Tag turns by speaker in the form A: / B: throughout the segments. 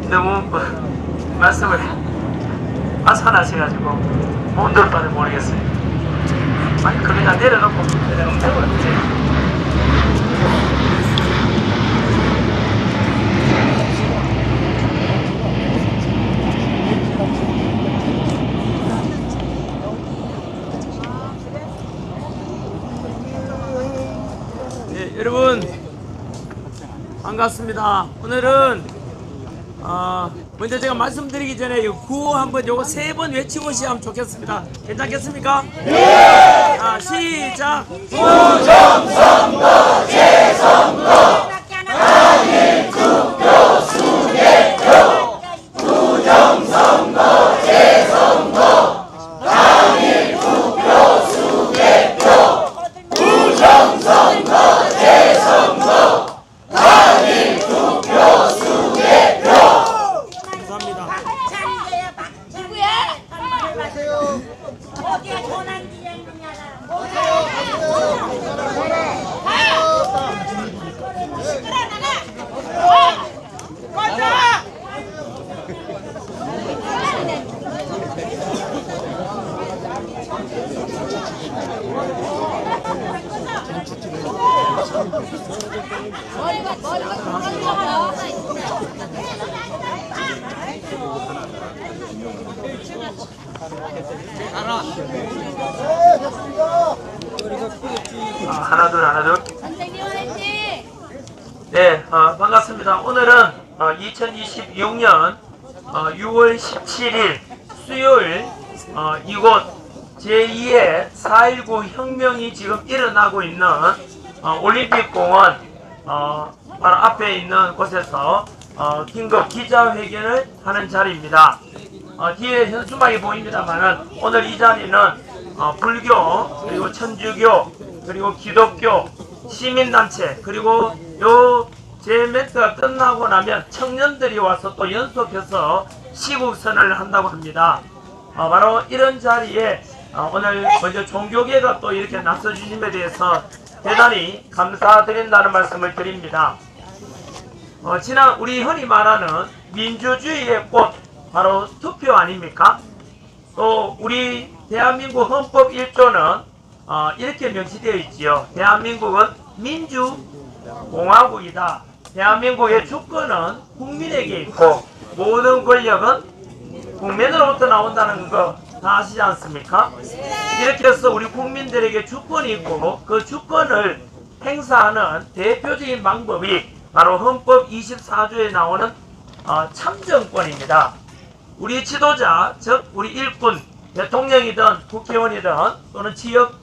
A: 너무 말씀을 아산하셔가지고 못 들을 바를 모르겠어요. 아니 그냥 내려놓고 내려놓으면 되지. 네, 여러분 반갑습니다. 오늘은 먼저 제가 말씀드리기 전에 이 구호 한번 요거 3번 외치고 시작하면 좋겠습니다. 괜찮겠습니까? 네! 자, 시작! 부정선거 재선거 당일 투표 수개표 부정선거 재선거 당일 투표 수개표 부정선거 재선거 당일 투표 수개표. 감사합니다.
B: 누구야? 어디에 전환기가 있느냐? 시끄러 나가! 꺼져!
A: 하나 둘
B: 선생님 화이팅!
A: 네, 반갑습니다. 오늘은 2026년 6월 17일 수요일 이곳 제2의 4.19 혁명이 지금 일어나고 있는 올림픽공원 바로 앞에 있는 곳에서 긴급 기자회견을 하는 자리입니다. 뒤에 현수막이 보입니다만은 오늘 이 자리는 불교 그리고 천주교 그리고 기독교 시민단체 그리고 요 제 멘트가 끝나고 나면 청년들이 와서 또 연속해서 시국선언을 한다고 합니다. 바로 이런 자리에 오늘 먼저 종교계가 또 이렇게 나서주심에 대해서 대단히 감사드린다는 말씀을 드립니다. 지난 우리 흔히 말하는 민주주의의 꽃 바로 투표 아닙니까? 또 우리 대한민국 헌법 1조는 이렇게 명시되어 있지요. 대한민국은 민주공화국이다. 대한민국의 주권은 국민에게 있고 모든 권력은 국민으로부터 나온다는 거 다 아시지 않습니까? 이렇게 해서 우리 국민들에게 주권이 있고 그 주권을 행사하는 대표적인 방법이 바로 헌법 24조에 나오는 참정권입니다. 우리 지도자, 즉 우리 일꾼, 대통령이든 국회의원이든 또는 지역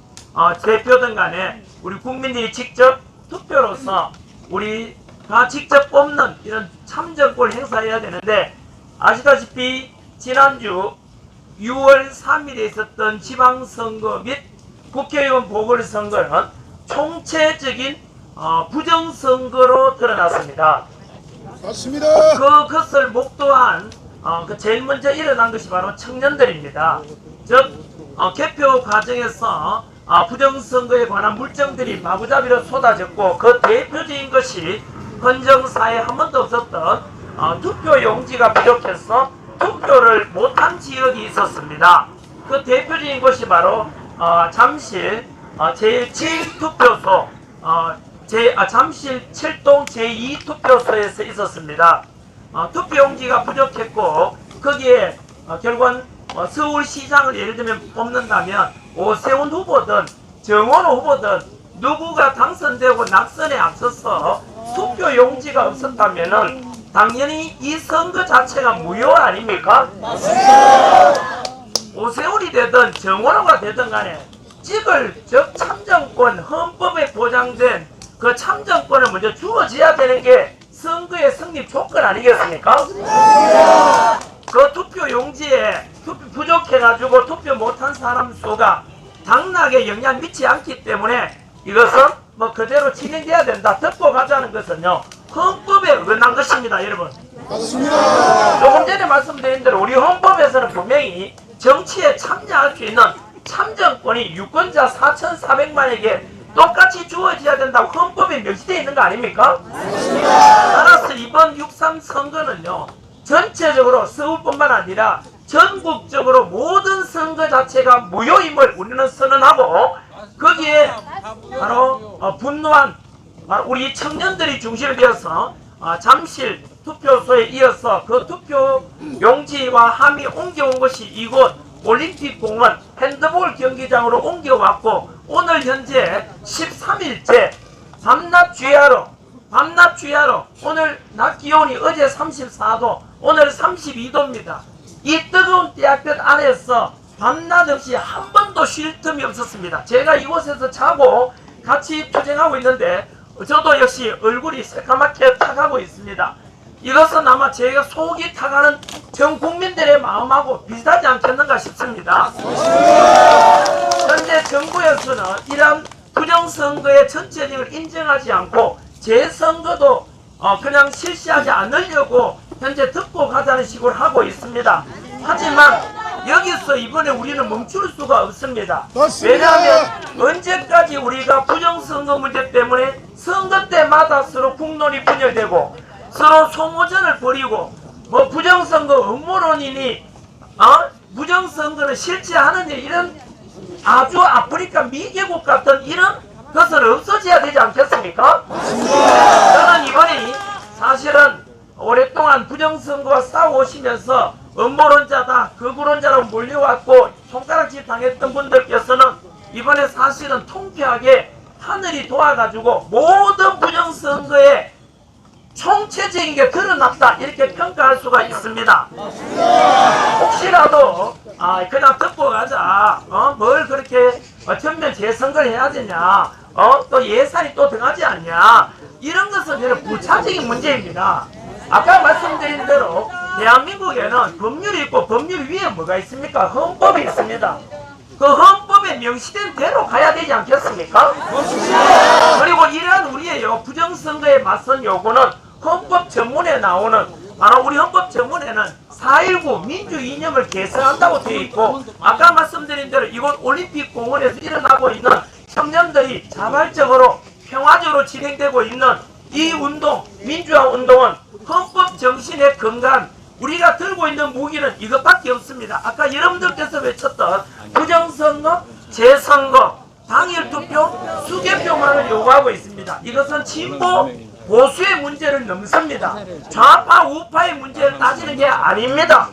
A: 대표든 간에 우리 국민들이 직접 투표로서 우리가 직접 뽑는 이런 참정권을 행사해야 되는데 아시다시피 지난주 6월 3일에 있었던 지방선거 및 국회의원 보궐선거는 총체적인 부정선거로 드러났습니다.
C: 맞습니다.
A: 그것을 목도한 제일 먼저 일어난 것이 바로 청년들입니다. 즉 개표 과정에서 부정선거에 관한 물증들이 마구잡이로 쏟아졌고 그 대표적인 것이 헌정사에 한 번도 없었던 투표용지가 부족해서 투표를 못한 지역이 있었습니다. 그 대표적인 곳이 바로 잠실 제7투표소 잠실 7동 제2투표소에서 있었습니다. 투표용지가 부족했고 거기에 결국은 서울시장을 예를 들면 뽑는다면 오세훈 후보든 정원호 후보든 누구가 당선되고 낙선에 앞서서 투표용지가 없었다면은 당연히 이 선거 자체가 무효 아닙니까? 맞습니다. 오세훈이 되든 정원호가 되든 간에 찍을 즉 참정권 헌법에 보장된 그 참정권을 먼저 주어져야 되는 게 선거의 승리 조건 아니겠습니까? 맞습니다. 그 투표용지에 투표 부족해가지고 투표 못한 사람 수가 당락에 영향 미치지 않기 때문에 이것은 뭐 그대로 진행돼야 된다. 듣고 가자는 것은요 헌법에 어긋난 것입니다, 여러분.
C: 맞습니다.
A: 조금 전에 말씀드린 대로 우리 헌법에서는 분명히 정치에 참여할 수 있는 참정권이 유권자 4,400만에게 똑같이 주어져야 된다고 헌법에 명시되어 있는 거 아닙니까? 맞습니다. 따라서 이번 6.3 선거는요 전체적으로 서울뿐만 아니라 전국적으로 모든 선거 자체가 무효임을 우리는 선언하고, 거기에 바로 분노한 우리 청년들이 중심이 되어서 잠실 투표소에 이어서 그 투표 용지와 함이 옮겨온 것이 이곳 올림픽공원 핸드볼 경기장으로 옮겨왔고, 오늘 현재 13일째 밤낮 주야로 오늘 낮 기온이 어제 34도, 오늘 32도입니다. 이 뜨거운 때야볕 안에서 밤낮 없이 한 번도 쉴 틈이 없었습니다. 제가 이곳에서 자고 같이 투쟁하고 있는데 저도 역시 얼굴이 새까맣게 타가고 있습니다. 이것은 아마 제가 속이 타가는 전 국민들의 마음하고 비슷하지 않겠는가 싶습니다. 현재 정부에서는 이러한 부정선거의 전체적을 인정하지 않고 재선거도 그냥 실시하지 않으려고 현재 듣고 가자는 식으로 하고 있습니다. 하지만 여기서 이번에 우리는 멈출 수가 없습니다. 왜냐하면 언제까지 우리가 부정선거 문제 때문에 선거 때마다 서로 국론이 분열되고 서로 소모전을 벌이고 부정선거 음모론이니 부정선거는 실체하는 일, 이런 아주 아프리카 미개국 같은 이런 것은 없어져야 되지 않겠습니까? 저는 이번에 사실은 오랫동안 부정선거와 싸워오시면서 음모론자다, 극우론자라고 몰려왔고 손가락질 당했던 분들께서는 이번에 사실은 통쾌하게 하늘이 도와가지고 모든 부정선거에 총체적인 게 드러났다, 이렇게 평가할 수가 있습니다. 혹시라도 그냥 듣고 가자, 뭘 그렇게 전면 재선거를 해야 되냐, 또 예산이 또 들어가지 않냐, 이런 것은 저는 부차적인 문제입니다. 아까 말씀드린 대로 대한민국에는 법률이 있고 법률 위에 뭐가 있습니까? 헌법이 있습니다. 그 헌법에 명시된 대로 가야 되지 않겠습니까? 그리고 이러한 우리의 부정선거에 맞선 요구는 헌법 전문에 나오는, 바로 우리 헌법 전문에는 4.19 민주 이념을 개선한다고 되어 있고, 아까 말씀드린 대로 이곳 올림픽 공원에서 일어나고 있는 청년들이 자발적으로 평화적으로 진행되고 있는 이 운동, 민주화 운동은 헌법 정신의 근간, 우리가 들고 있는 무기는 이것밖에 없습니다. 아까 여러분들께서 외쳤던 부정선거, 재선거, 당일 투표, 수개표만을 요구하고 있습니다. 이것은 진보, 보수의 문제를 넘습니다. 좌파, 우파의 문제를 따지는 게 아닙니다.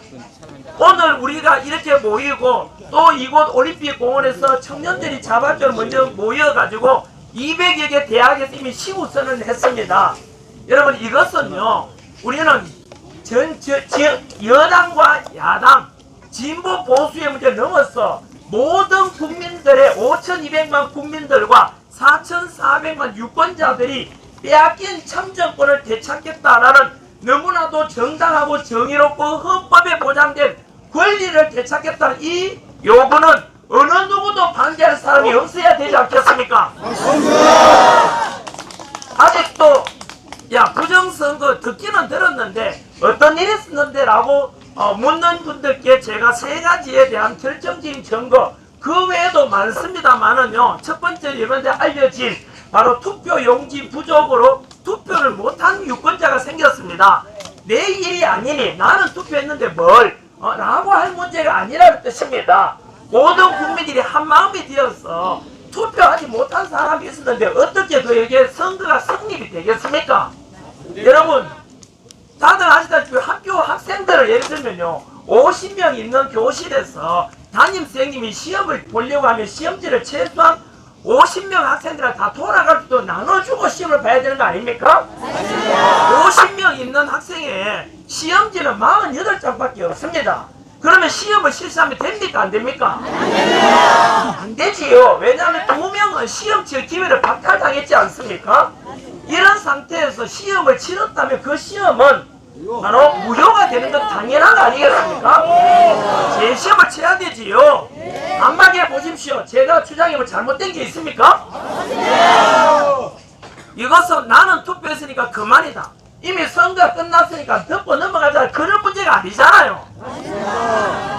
A: 오늘 우리가 이렇게 모이고 또 이곳 올림픽 공원에서 청년들이 자발적으로 먼저 모여가지고 200여 개 대학에서 이미 시구선언을 했습니다. 여러분, 이것은요, 우리는 여당과 야당, 진보 보수의 문제를 넘어서 모든 국민들의 5,200만 국민들과 4,400만 유권자들이 빼앗긴 참정권을 되찾겠다라는 너무나도 정당하고 정의롭고 헌법에 보장된 권리를 되찾겠다는 이 요구는 어느 누구도 반대할 사람이 없어야 되지 않겠습니까? 아직도 부정선거 듣기는 들었는데 어떤 일이 있었는데 라고 묻는 분들께 제가 세 가지에 대한 결정적인 증거, 그 외에도 많습니다만은요, 첫 번째 이번에 알려진 바로 투표 용지 부족으로 투표를 못한 유권자가 생겼습니다. 내 일이 아니니 나는 투표했는데 뭘 라고 할 문제가 아니라는 뜻입니다. 모든 국민들이 한마음이 되어서 투표하지 못한 사람이 있었는데 어떻게 그에게 선거가 성립이 되겠습니까? 여러분, 다들 아시다시피 학교 학생들을 예를 들면요, 50명 있는 교실에서 담임선생님이 시험을 보려고 하면 시험지를 최소한 50명 학생들을 다 돌아갈 수도 나눠주고 시험을 봐야 되는 거 아닙니까? 50명 있는 학생의 시험지는 48장밖에 없습니다. 그러면 시험을 실시하면 됩니까? 안 됩니까? 안 되지요. 왜냐하면 2명은 시험 칠 기회를 박탈당했지 않습니까? 이런 상태에서 시험을 치렀다면 그 시험은 바로 무효가 되는 건 당연한 거 아니겠습니까? 제 시험을 쳐야 되지요. 안마게 보십시오. 제가 주장해볼 잘못된 게 있습니까? 이것은 나는 투표했으니까 그만이다, 이미 선거가 끝났으니까 덮고 넘어가자, 그런 문제가 아니잖아요.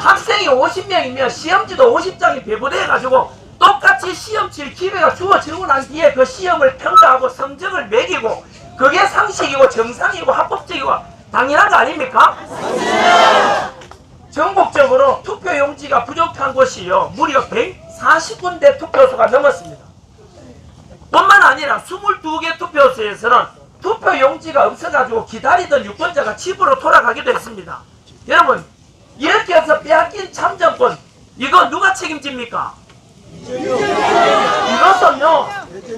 A: 학생이 50명이면 시험지도 50장이 배부돼가지고 똑같이 시험 칠 기회가 주어지고 난 뒤에 그 시험을 평가하고 성적을 매기고 그게 상식이고 정상이고 합법적이고 당연한 거 아닙니까? 전국적으로 투표용지가 부족한 곳이요 무려 140군데 투표소가 넘었습니다. 뿐만 아니라 22개 투표소에서는 투표용지가 없어가지고 기다리던 유권자가 집으로 돌아가기도 했습니다. 여러분, 이렇게 해서 빼앗긴 참정권, 이거 누가 책임집니까? 이것은요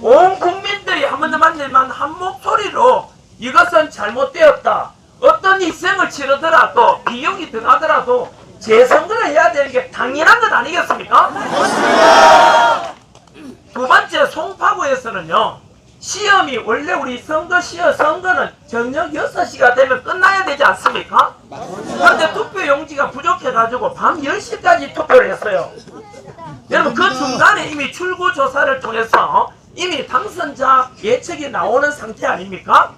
A: 온 국민들이 한 목소리로 이것은 잘못되었다, 어떤 희생을 치르더라도 비용이 들어가더라도 재선거를 해야 되는 게 당연한 것 아니겠습니까? 두 번째, 송파구에서는요 시험이 원래 우리 선거는 저녁 6시가 되면 끝나야 되지 않습니까? 그런데 투표용지가 부족해가지고 밤 10시까지 투표를 했어요. 여러분, 그 중간에 이미 출구조사를 통해서 이미 당선자 예측이 나오는 상태 아닙니까?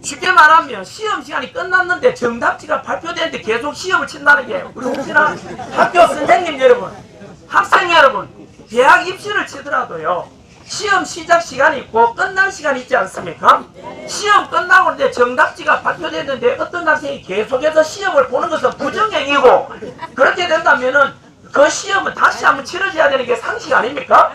A: 쉽게 말하면 시험 시간이 끝났는데 정답지가 발표되는데 계속 시험을 친다는 게, 우리 혹시나 학교 선생님 여러분, 학생 여러분, 대학 입시를 치더라도요 시험 시작 시간이 있고 끝날 시간이 있지 않습니까? 시험 끝나고 이제 정답지가 발표됐는데 어떤 학생이 계속해서 시험을 보는 것은 부정행위고, 그렇게 된다면은 그 시험은 다시 한번 치러져야 되는 게 상식 아닙니까?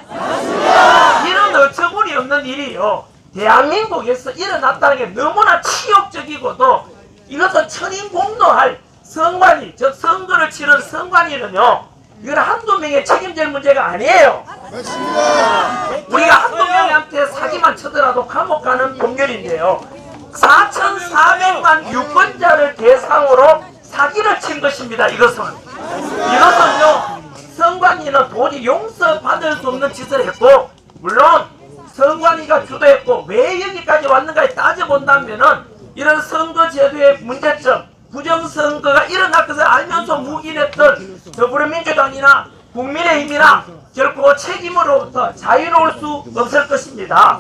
A: 이런 어처구니 없는 일이요 대한민국에서 일어났다는 게 너무나 치욕적이고도, 이것은 천인공노할 선관위, 즉 선거를 치른 선관위는요 이건 한두 명의 책임질 문제가 아니에요.
C: 맞습니다.
A: 우리가 한두 명한테 사기만 쳐더라도 감옥 가는 법률인데요 4,400만 유권자를 대상으로 사기를 친 것입니다. 이것은요 선관위는 도저히 용서받을 수 없는 짓을 했고, 물론 선관위가 주도했고 왜 여기까지 왔는가에 따져본다면은 이런 선거제도의 문제점, 부정선거가 일어날 것을 알면서 묵인했던 더불어민주당이나 국민의힘이나 결코 책임으로부터 자유로울 수 없을 것입니다.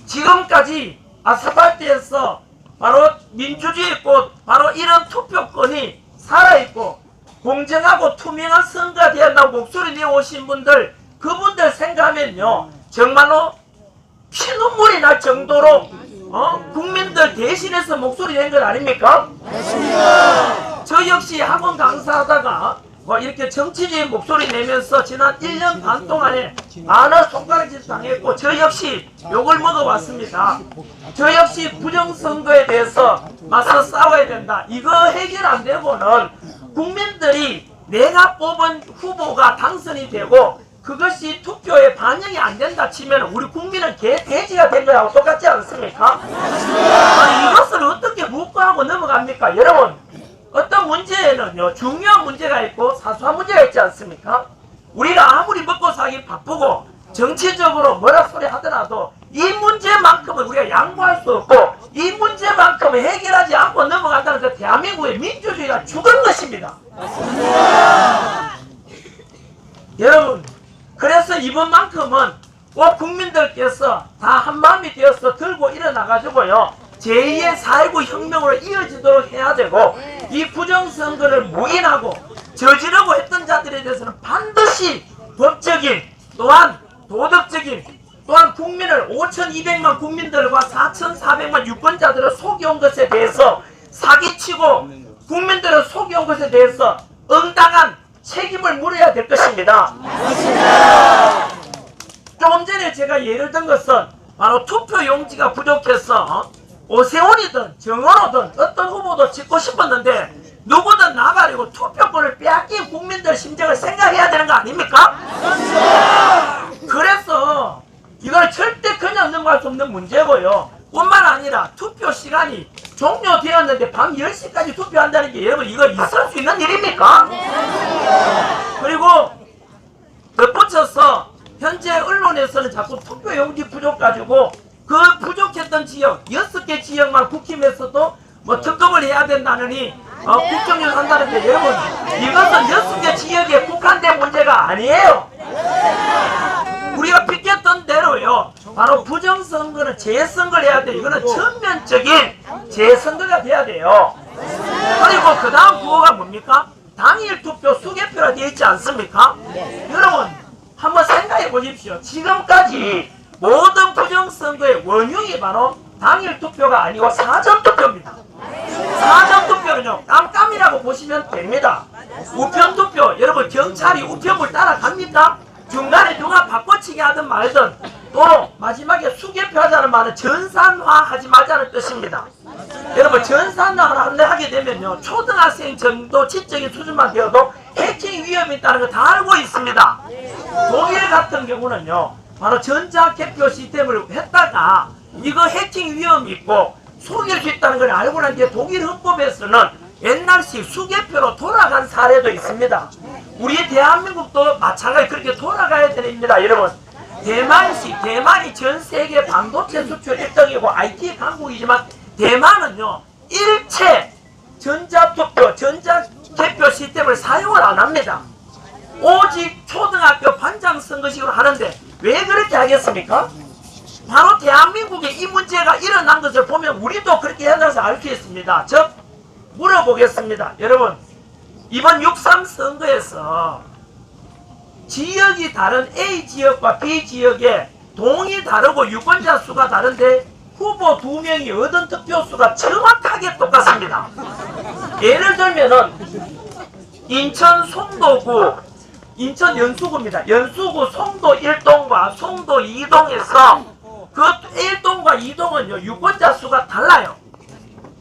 A: 지금까지 아스팔트에서 바로 민주주의의 꽃, 바로 이런 투표권이 살아있고 공정하고 투명한 선거가 되어야 한다고 목소리 내오신 분들, 그분들 생각하면요 정말로 피눈물이 날 정도로 국민들 대신해서 목소리 낸 건 아닙니까?
C: 맞습니다.
A: 저 역시 학원 강사하다가 이렇게 정치적인 목소리 내면서 지난 1년 반 동안에 많은 손가락질 당했고, 저 역시 욕을 먹어왔습니다. 저 역시 부정선거에 대해서 맞서 싸워야 된다. 이거 해결 안 되고는 국민들이 내가 뽑은 후보가 당선이 되고 그것이 투표에 반영이 안 된다 치면 우리 국민은 돼지가 된 거하고 똑같지 않습니까? 아니, 이것을 어떻게 묵과하고 넘어갑니까? 여러분, 어떤 문제에는요 중요한 문제가 있고 사소한 문제가 있지 않습니까? 우리가 아무리 먹고 살기 바쁘고 정치적으로 뭐라 소리 하더라도 이 문제만큼은 우리가 양보할 수 없고 이 문제만큼은 해결하지 않고 넘어간다는 그 대한민국의 민주주의가 죽은 것입니다. 여러분, 그래서 이번만큼은 꼭 국민들께서 다 한마음이 되어서 들고 일어나가지고요 제2의 4.19 혁명으로 이어지도록 해야 되고, 이 부정선거를 묵인하고 저지르고 했던 자들에 대해서는 반드시 법적인 또한 도덕적인 또한 국민을 5,200만 국민들과 4,400만 유권자들을 속여온 것에 대해서 사기치고 국민들을 속여온 것에 대해서 응당한 책임을 물어야 될 것입니다. 조금 전에 제가 예를 든 것은 바로 투표용지가 부족해서 오세훈이든 정원호든 어떤 후보도 찍고 싶었는데 누구든 나가려고 투표권을 빼앗긴 국민들 심정을 생각해야 되는 거 아닙니까? 그래서 이걸 절대 그냥 넘어갈 수 없는 문제고요. 뿐만 아니라 투표 시간이 종료되었는데 밤 10시까지 투표한다는 게 여러분 이거 있을 수 있는 일입니까? 그리고 덧붙여서 현재 언론에서는 자꾸 투표용지 부족 가지고 그 부족했던 지역 6개 지역만 국힘에서도 뭐 특검을 해야 된다느니 국정을 한다는데, 여러분 이것은 6개 지역에 국한된 문제가 아니에요. 우리가 비켰던 대로요 바로 부정선거는 재선거를 해야 돼요. 이거는 전면적인 재선거가 돼야 돼요. 그리고 그 다음 구호가 뭡니까? 당일 투표 수개표라 되어 있지 않습니까? 여러분 한번 생각해 보십시오. 지금까지 모든 부정선거의 원흉이 바로 당일 투표가 아니고 사전 투표입니다. 사전 투표는요, 깜깜이라고 보시면 됩니다. 우편 투표, 여러분 경찰이 우편물 따라갑니까? 중간에 누가 바꿔치기 하든 말든, 또 마지막에 수개표 하자는 말은 전산화하지 말자는 뜻입니다. 여러분 전산화를 하게 되면요, 초등학생 정도 지적인 수준만 되어도 해킹 위험이 있다는 거 다 알고 있습니다. 독일 같은 경우는요, 바로 전자개표 시스템을 했다가 이거 해킹 위험이 있고 속일 수 있다는 걸 알고 난 뒤에 독일 헌법에서는 옛날식 수개표로 돌아간 사례도 있습니다. 우리 대한민국도 마찬가지 그렇게 돌아가야 됩니다. 여러분, 대만이 전 세계 반도체 수출 1등이고 IT 강국이지만 대만은요, 일체 전자투표, 전자개표 시스템을 사용을 안 합니다. 오직 초등학교 반장 선거식으로 하는데 왜 그렇게 하겠습니까? 바로 대한민국에 이 문제가 일어난 것을 보면 우리도 그렇게 한다고 알 수 있습니다. 즉, 물어보겠습니다. 여러분, 이번 6.3 선거에서 지역이 다른 A 지역과 B 지역에 동이 다르고 유권자 수가 다른데 후보 2명이 얻은 득표수가 정확하게 똑같습니다. 예를 들면은 인천 송도구, 인천 연수구입니다. 연수구 송도 1동과 송도 2동에서 그 1동과 2동은요, 유권자 수가 달라요.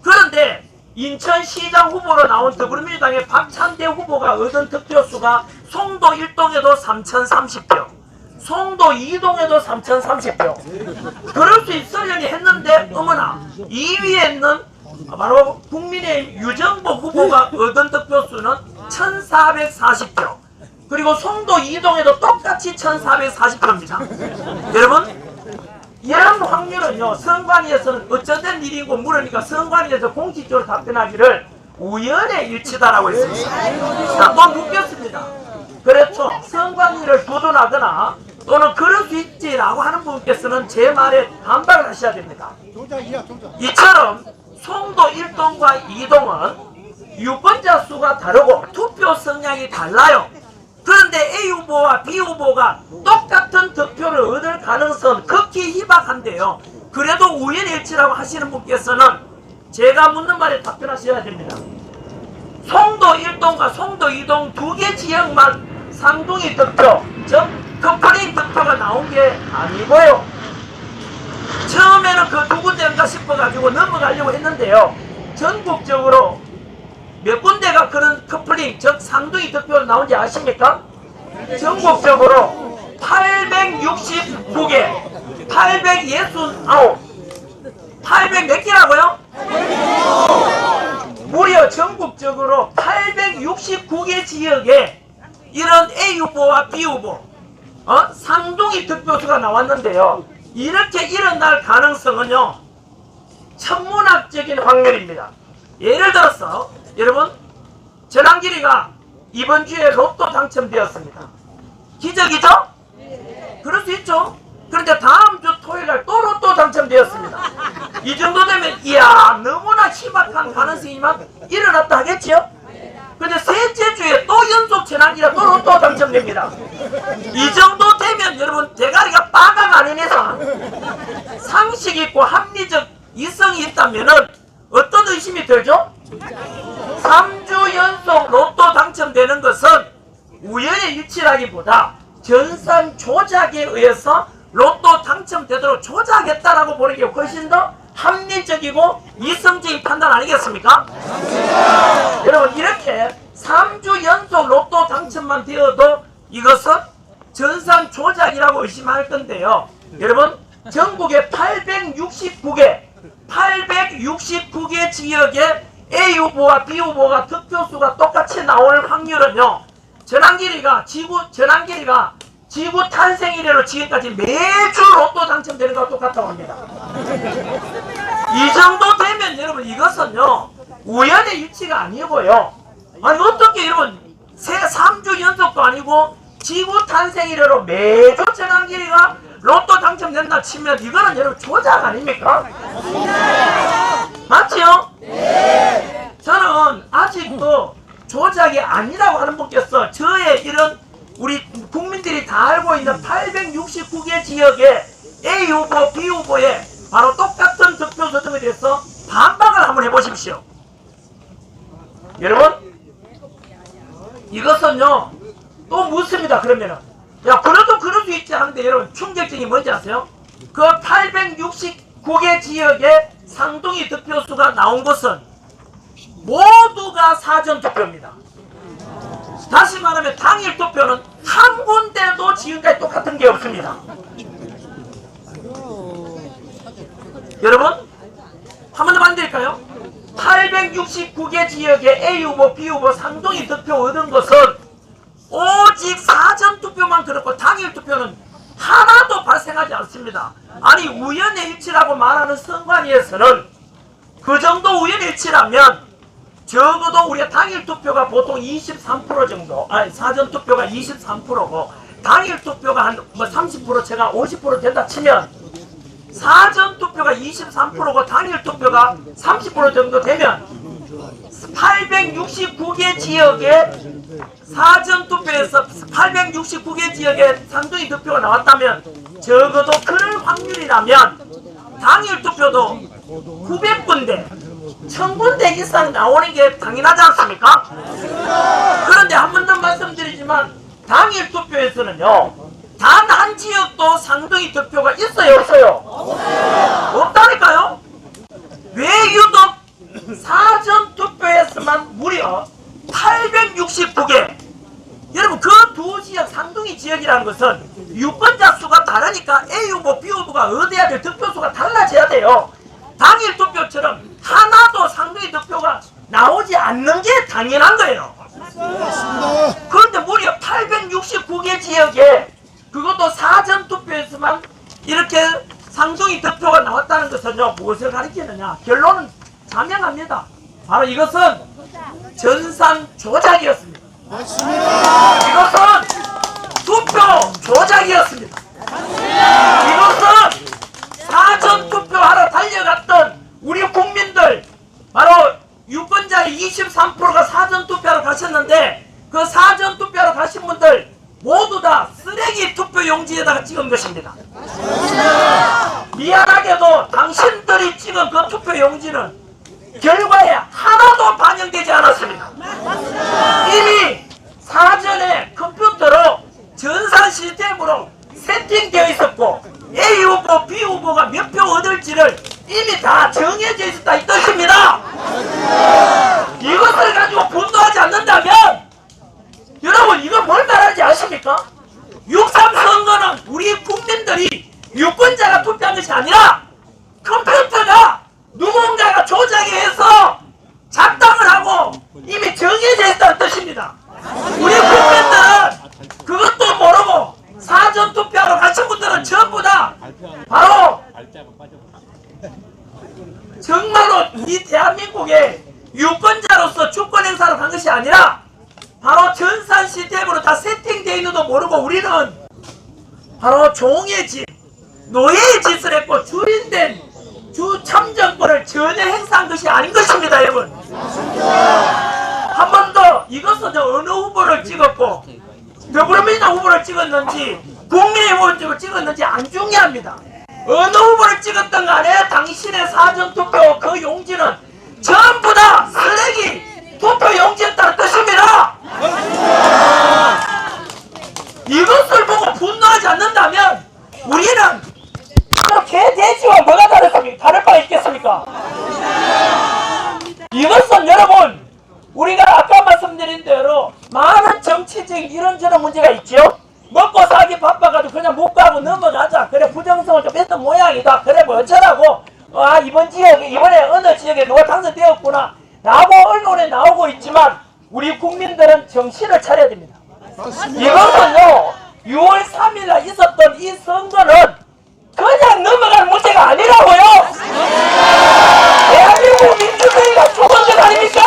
A: 그런데 인천시장 후보로 나온 더불어민주당의 박찬대 후보가 얻은 득표수가 송도 1동에도 3030표, 송도 2동에도 3030표. 그럴 수 있으려니 했는데 어머나 2위에 있는 바로 국민의힘 유정복 후보가 얻은 득표수는 1440표, 그리고 송도 2동에도 똑같이 1440표입니다. 여러분, 이런 확률은요, 선관위에서는 어쩌된 일이고 물으니까 선관위에서 공식적으로 답변하기를 우연의 일치다라고 했습니다. 자, 또 묻겠습니다. 그렇죠. 선관위를 두둔하거나 또는 그럴 수 있지라고 하는 분께서는 제 말에 반박을 하셔야 됩니다. 이처럼 송도 1동과 2동은 유권자 수가 다르고 투표 성향이 달라요. 그런데 A 후보와 B 후보가 똑같은 득표를 얻을 가능성은 극히 희박한데요. 그래도 우연일치라고 하시는 분께서는 제가 묻는 말에 답변하셔야 됩니다. 송도 1동과 송도 2동 두 개 지역만 상둥이 득표, 즉 커플링 득표가 나온 게 아니고요. 처음에는 그 두 군데인가 싶어가지고 넘어가려고 했는데요. 전국적으로 몇 군데가 그런 커플링, 즉 상둥이 득표가 나온지 아십니까? 전국적으로 869개, 869, 800 몇 개라고요? 무려 전국적으로 869개 지역에 이런 A 후보와 B 후보, 상둥이 득표수가 나왔는데요. 이렇게 일어날 가능성은요, 천문학적인 확률입니다. 예를 들어서 여러분, 전환길이가 이번 주에 로또 당첨되었습니다. 기적이죠? 그럴 수 있죠. 그런데 다음 주 토요일날 또 로또 당첨되었습니다. 이 정도 되면 이야, 너무나 희박한 가능성이지만 일어났다 하겠지요? 그런데 셋째 주에 또 연속 전환길이가 또 로또 당첨됩니다. 이 정도 되면 여러분, 대가리가 빠가 아닌 이상 상식 있고 합리적 이성이 있다면은 어떤 의심이 들죠? 3주 연속 로또 당첨되는 것은 우연의 일치라기보다 전산 조작에 의해서 로또 당첨되도록 조작했다라고 보는 게 훨씬 더 합리적이고 이성적인 판단 아니겠습니까? 여러분, 이렇게 3주 연속 로또 당첨만 되어도 이것은 전산 조작이라고 의심할 건데요. 여러분, 전국에 869개 지역에 A 후보와 B 후보가 득표수가 똑같이 나올 확률은요, 전환길이가 지구 탄생 이래로 지금까지 매주 로또 당첨되는 것과 똑같다고 합니다. 이 정도 되면 여러분, 이것은요, 우연의 일치가 아니고요. 아니, 어떻게 여러분, 3주 연속도 아니고 지구 탄생 이래로 매주 전환길이가 로또 당첨된다 치면 이거는 여러분 조작 아닙니까? 맞지요? 네. 저는 아직도 조작이 아니라고 하는 분께서 저의 이런 우리 국민들이 다 알고 있는 869개 지역의 A 후보, B 후보에 바로 똑같은 득표 한번 해보십시오. 여러분, 이것은요 또 묻습니다. 그러면은 야 그래도 그럴 수 있지 하는데 여러분 충격적인 뭔지 아세요? 그 869개 지역의 상동이 득표수가 나온 것은 모두가 사전투표입니다. 다시 말하면 당일 투표는 한 군데도 지금까지 똑같은 게 없습니다. 여러분 한 번 더 만들까요? 869개 지역의 A 후보, B 후보 상동이 득표 얻은 것은 오직 사전투표만 그렇고 당일 투표는 하나도 발생하지 않습니다. 아니 우연의 일치라고 말하는 선관위에서는 그 정도 우연의 일치라면 적어도 우리가 당일 투표가 보통 23% 정도, 아니 사전 투표가 23%고 당일 투표가 한 뭐 30% 제가 50% 된다 치면 사전 투표가 23%고 당일 투표가 30% 정도 되면 869개 지역의 사전 투표에서 869개 지역의 상동이 득표가 나왔다면 적어도 그럴 확률이라면 당일 투표도 900군데 1000군데 이상 나오는 게 당연하지 않습니까? 그런데 한 번 더 말씀드리지만 당일 투표에서는요 단 한 지역도 상동이 득표가 있어요 없어요? 없다니까요? 왜 유독 사전 투표에서만 무려 869개 여러분 그 두 지역 상동이 지역이라는 것은 유권자 수가 다르니까 A 후보, B 후보가 얻어야 될 득표수가 달라져야 돼요. 당일 투표처럼 하나도 상동이 득표가 나오지 않는 게 당연한 거예요. 그런데 무려 869개 지역에 그것도 사전 투표에서만 이렇게 상동이 득표가 나왔다는 것은요 무엇을 가리키느냐? 결론은 자명합니다. 바로 이것은 전산 조작이었습니다. 이것은 투표 조작이었습니다. 이것은 사전 투표하러 달려갔던 우리 국민들 바로 유권자의 23%가 사전 투표하러 가셨는데 그 사전 투표하러 가신 분들 모두 다 쓰레기 투표 용지에다가 찍은 것입니다. 미안하게도 당신들이 찍은 그 투표 용지는 결과에 하나도 반영되지 않았습니다. 이미 사전에 컴퓨터로 전산 시스템으로 세팅되어 있었고 A 후보, B 후보가 몇 표 얻을지를 이미 다 정해져 있었다 이 뜻입니다. 이것을 가지고 분노하지 않는다면 여러분 이거 뭘 말하는지 아십니까? 6.3 선거는 우리 국민들이 유권자가 투표한 것이 아니라 컴퓨터가 누군가가 조작해서 작당을 하고 이미 정해져 있다는 뜻입니다. 우리 국민들은 그것도 모르고 사전 투표하러 가신 분들은 전부 다 바로 정말로 이 대한민국의 유권자로서 주권 행사로 간 것이 아니라 바로 전산 시스템으로 다 세팅되어 있는도 모르고 우리는 바로 종의 짓, 노예의 짓을 했고 주인된 주 참정권을 전혀 행사한 것이 아닌 것입니다, 여러분. 한 번 더 이것은 어느 후보를 찍었고 더불어민주당 후보를 찍었는지 국민의힘 후보를 찍었는지 안 중요합니다. 어느 후보를 찍었던 간에 당신의 사전투표 그 용지는 전부 다 쓰레기 투표 용지였다는 뜻입니다. 이것을 보고 분노하지 않는다면 우리는 개, 돼지와 뭐가 다를 바가 있겠습니까? 이것은 여러분 우리가 아까 말씀드린 대로 많은 정치적인 이런저런 문제가 있죠. 먹고 살기 바빠가지고 그냥 묵고하고 넘어가자. 그래 부정성을 좀 했던 모양이다. 그래 뭐 어쩌라고 이번에 어느 지역에 누가 당선되었구나 라고 언론에 나오고 있지만 우리 국민들은 정신을 차려야 됩니다. 이것은요 6월 3일날 있었던 이 선거는 그냥 넘어갈 문제가 아니라고요. 대한민국 민주주의가 죽은 것 아닙니까?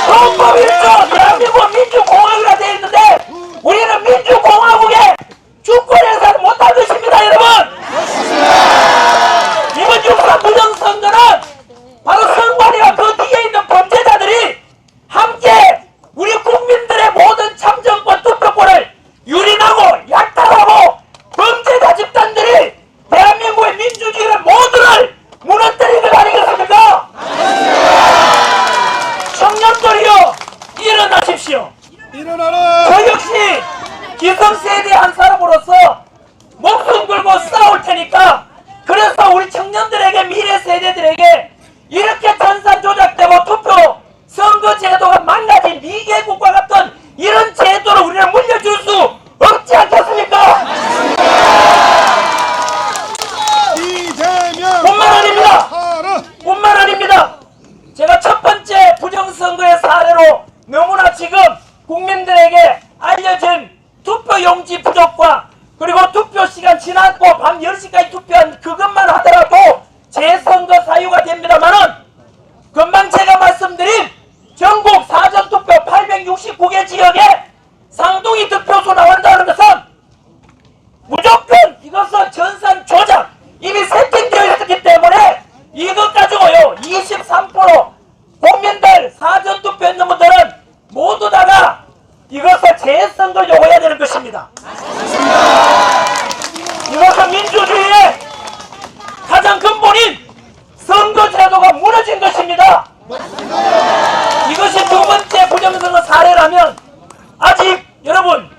A: 헌법 1조 대한민국 민주공화국이라 되어 있는데 우리는 민주공화국의 주권 행사를 못한 것입니다, 여러분. 이번 6.3 부정선거는 바로 선관위와 그 뒤에 있는 범죄자들이 함께 우리 국민들의 모든 참정권 투표권을 유린하고 약탈하고 범죄자 집단들이 대한민국의 민주주의를 기성세대 한 사람으로서 목숨 걸고 싸울 테니까, 그래서 우리 청년들에게, 미래 세대들에게 이렇게 전산 조작되고 투표 선거 제도가 망가진 미개국과 같은 이런 제도를 우리는 물려줄 수 없지 않겠습니까?
C: 이재명
A: 뿐만 아닙니다.
C: 하라.
A: 뿐만 아닙니다. 제가 첫 번째 부정선거의 사례로 너무나 지금 국민들에게 알려진 투표용지 부족과 그리고 투표 시간 지났고 밤 10시까지 투표한 그것만 하더라도 재선거 사유가 됩니다만은, 금방 제가 말씀드린 전국 사전투표 869개 지역에 상동이 득표수 나온다는 것은 무조건 이것은 전산 조작, 이미 세팅되어 있었기 때문에 이것 가지고요 23% 국민들 사전투표했는 분들은 모두 다가 이것을 재선거 요구해야 되는 것입니다. 이것은 민주주의의 가장 근본인 선거제도가 무너진 것입니다. 이것이 두 번째 부정선거 사례라면, 아직 여러분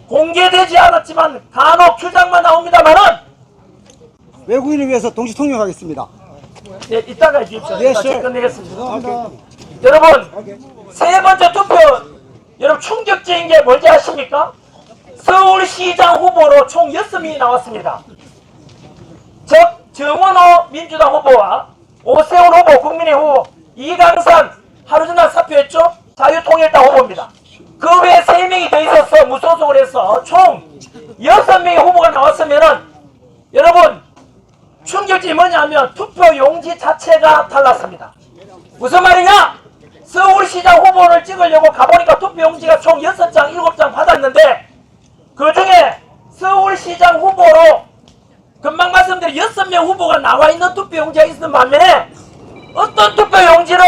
A: 공개되지 않았지만 간혹 주장만 나옵니다만은,
D: 외국인을 위해서 동시 통역하겠습니다.
A: 네, 이따가 해주십시오.
D: 네,
A: 제가
D: 실.
A: 끝내겠습니다.
D: 죄송합니다.
A: 여러분, 세 번째 투표, 여러분 충격적인 게 뭔지 아십니까? 서울시장 후보로 총 6명이 나왔습니다. 정원호 민주당 후보와 오세훈 후보 국민의 후보, 이강산 하루 전날 사표했죠? 자유통일당 후보입니다. 그 외에 3명이 더 있어서 무소속을 해서 총 6명의 후보가 나왔으면은, 여러분 충격이 뭐냐면 투표 용지 자체가 달랐습니다. 무슨 말이냐? 서울시장 후보를 찍으려고 가보니까 투표 용지가 총 6장, 7장 받았는데, 그 중에 서울시장 후보로 금방 말씀드린 6명 후보가 나와 있는 투표 용지가 있는 반면에, 어떤 투표 용지는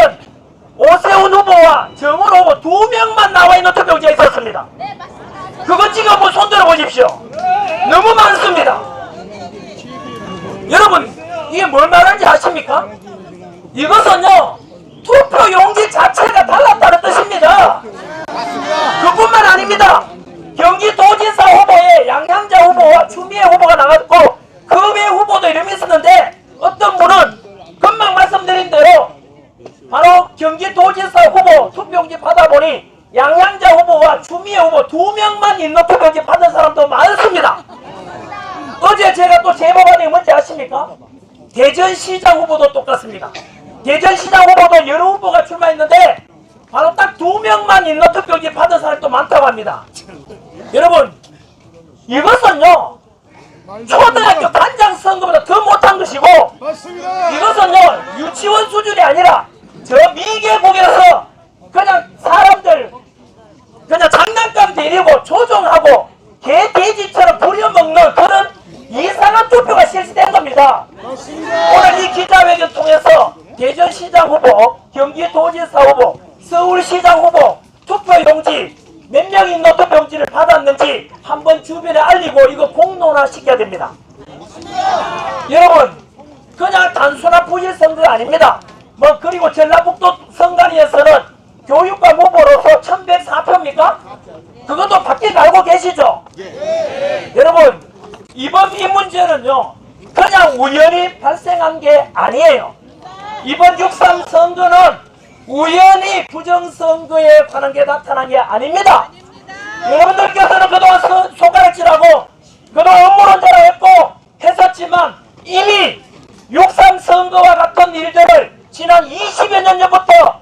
A: 오세훈 후보와 정원 후보 2명만 나와 있는 투표 용지가 있었습니다. 그거 지금 한번 손들어 보십시오. 너무 많습니다. 여러분, 이게 뭘 말하는지 아십니까? 이것은요 투표 용지 자체가 달랐다는 뜻입니다. 그뿐만 아닙니다. 경기도지사 후보에 양양자 후보와 추미애 후보가 나갔고, 그 외 후보도 이름이 있었는데, 어떤 분은 금방 말씀드린 대로 바로 경기도지사 후보 투표용지 받아보니 양양자 후보와 추미애 후보 2명만 있는 투표용지 받은 사람도 많습니다. 어제 제가 또 제보받은 게 뭔지 아십니까? 대전시장 후보도 똑같습니다. 대전시장 후보도 여러 후보가 출마했는데 바로 딱 2명만 있는 투표용지 받은 사람이 또 많다고 합니다. 여러분, 이것은요 초등학교 단장 선거보다 더 못한 것이고,
C: 맞습니다.
A: 이것은요 유치원 수준이 아니라 저 미개국에서 그냥 사람들 그냥 장난감 데리고 조종하고 개 돼지처럼 부려먹는 그런 이상한 투표가 실시된 겁니다. 오늘 이 기자회견 통해서 대전시장 후보, 경기도지사 후보, 서울시장 후보 투표용지 몇 명이 있는 투표용지를 받았는지 한번 주변에 알리고 이거 공론화 시켜야 됩니다. 여러분, 그냥 단순한 부실 선거가 아닙니다. 그리고 전라북도 선관위에서는 교육감 후보로서 1104표입니까? 그것도 밖에 알고 계시죠? 여러분, 이번 이 문제는요 그냥 우연히 발생한 게 아니에요. 이번 6.3 선거는 우연히 부정선거에 관한 게 나타난 게 아닙니다. 여러분들께서는 그동안 손가락질하고 그동안 음모론자라고 했고 했었지만, 이미 6.3 선거와 같은 일들을 지난 20여 년 전부터